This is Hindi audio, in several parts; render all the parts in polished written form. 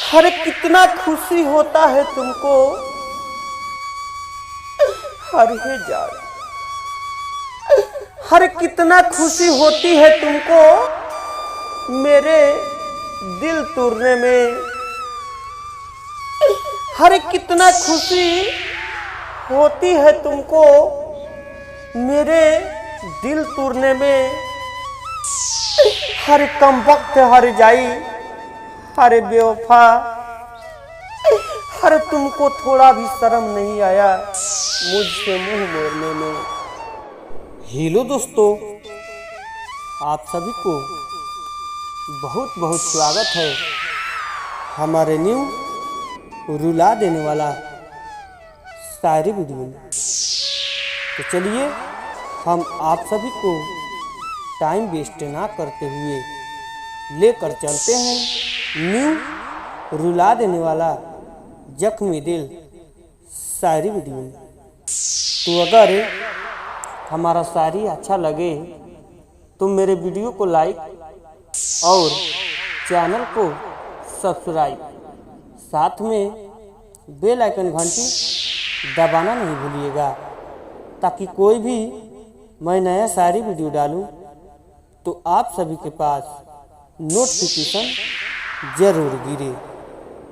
हर कितना खुशी होता है तुमको, हर हे जान, हर कितना खुशी होती है तुमको मेरे दिल तोड़ने में। हर कितना खुशी होती है तुमको मेरे दिल तोड़ने में। हर कम वक्त हर जाई, हर बेवफा, हर तुमको थोड़ा भी शर्म नहीं आया मुझसे मुंह मोड़ने में। हेलो दोस्तों, आप सभी को बहुत बहुत स्वागत है हमारे न्यू रुला देने वाला शायरी वीडियो में। तो चलिए हम आप सभी को टाइम वेस्ट ना करते हुए लेकर चलते हैं न्यू रुला देने वाला जख्मी दिल शायरी वीडियो में। तो अगर हमारा शायरी अच्छा लगे तो मेरे वीडियो को लाइक और चैनल को सब्सक्राइब, साथ में बेल आइकन घंटी दबाना नहीं भूलिएगा, ताकि कोई भी मैं नया शायरी वीडियो डालूं तो आप सभी के पास नोटिफिकेशन जरूर गिरे।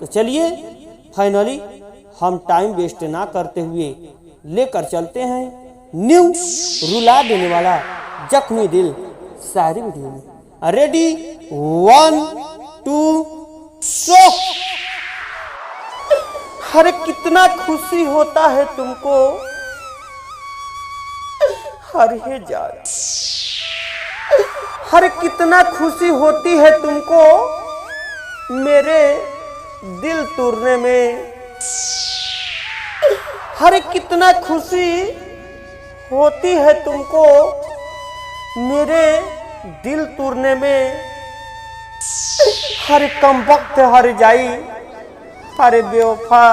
तो चलिए फाइनली हम टाइम वेस्ट ना करते हुए लेकर चलते हैं न्यू रुला देने वाला जख्मी दिल शायरी वीडियो में। रेडी, 1 2 शो। हर कितना खुशी होता है तुमको, हर हे जान, हर कितना खुशी होती है तुमको मेरे दिल तोड़ने में। हर कितना खुशी होती है तुमको मेरे दिल तोड़ने में। हर कम वक्त हर जाई, हर बेवफा,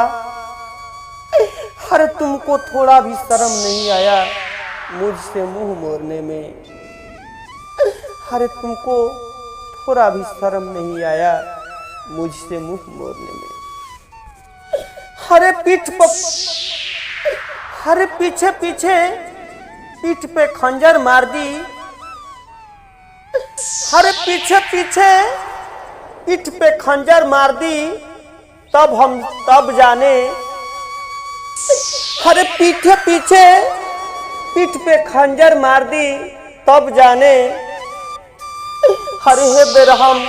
हर तुमको थोड़ा भी शर्म नहीं आया मुझसे मुंह मोड़ने में। हर तुमको थोड़ा भी शर्म नहीं आया मुझसे मुंह मोड़ने में। हर पीछे पीछे पीठ पे खंजर मार दी। हर पीछे पीठ पे खंजर मार दी, तब जाने। हर पीछे पीठ पे खंजर मार दी, तब जाने। हरे हे बेरहम,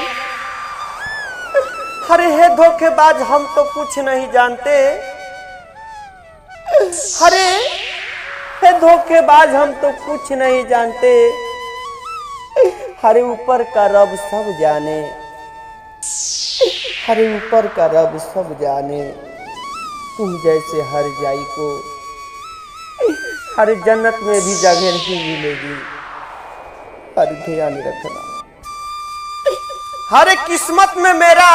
हरे हे धोखेबाज, हम तो कुछ नहीं जानते। हरे हे धोखेबाज, हम तो कुछ नहीं जानते। हरे ऊपर का रब सब जाने, हरे ऊपर का रब सब जाने। तुम जैसे हर जाई को हर जन्नत में भी जगह नहीं मिलेगी, पर ध्यान रखना। हर किस्मत में मेरा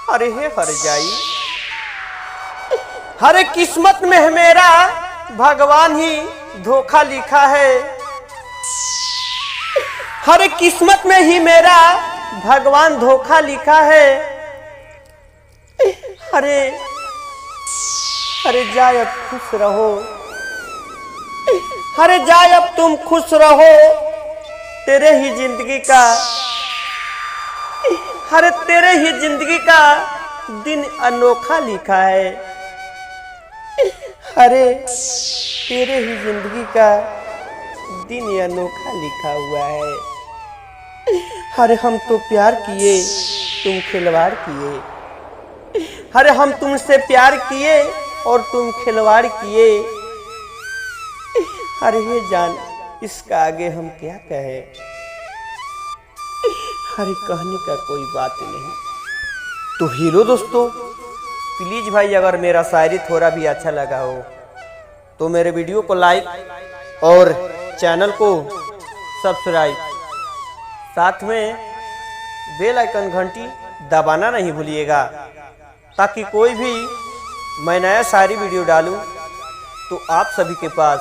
हरे हे हर जाई, हर किस्मत में है मेरा भगवान ही धोखा लिखा है। हर किस्मत में ही मेरा भगवान धोखा लिखा है। हरे हरे जाए अब खुश रहो, हरे जाए अब तुम खुश रहो। तेरे ही जिंदगी का, हरे तेरे ही जिंदगी का दिन अनोखा लिखा है। हरे तेरे ही जिंदगी का दिन अनोखा लिखा हुआ है। हरे हम तो प्यार किए, तुम खिलवाड़ किए। हरे हम तुमसे प्यार किए और तुम खिलवाड़ किए। हरे हे जान, इसका आगे हम क्या कहें। हरे कहने का कोई बात नहीं। तो हेलो दोस्तों, प्लीज भाई अगर मेरा शायरी थोड़ा भी अच्छा लगा हो तो मेरे वीडियो को लाइक और चैनल को सब्सक्राइब, साथ में बेल आइकन घंटी दबाना नहीं भूलिएगा, ताकि कोई भी मैं नया शायरी वीडियो डालूं तो आप सभी के पास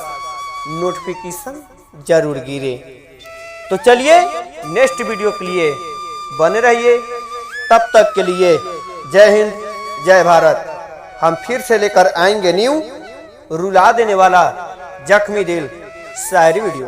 नोटिफिकेशन जरूर गिरे। तो चलिए नेक्स्ट वीडियो के लिए बने रहिए, तब तक के लिए जय हिंद, जय भारत। हम फिर से लेकर आएंगे न्यू रुला देने वाला जख्मी दिल शायरी वीडियो।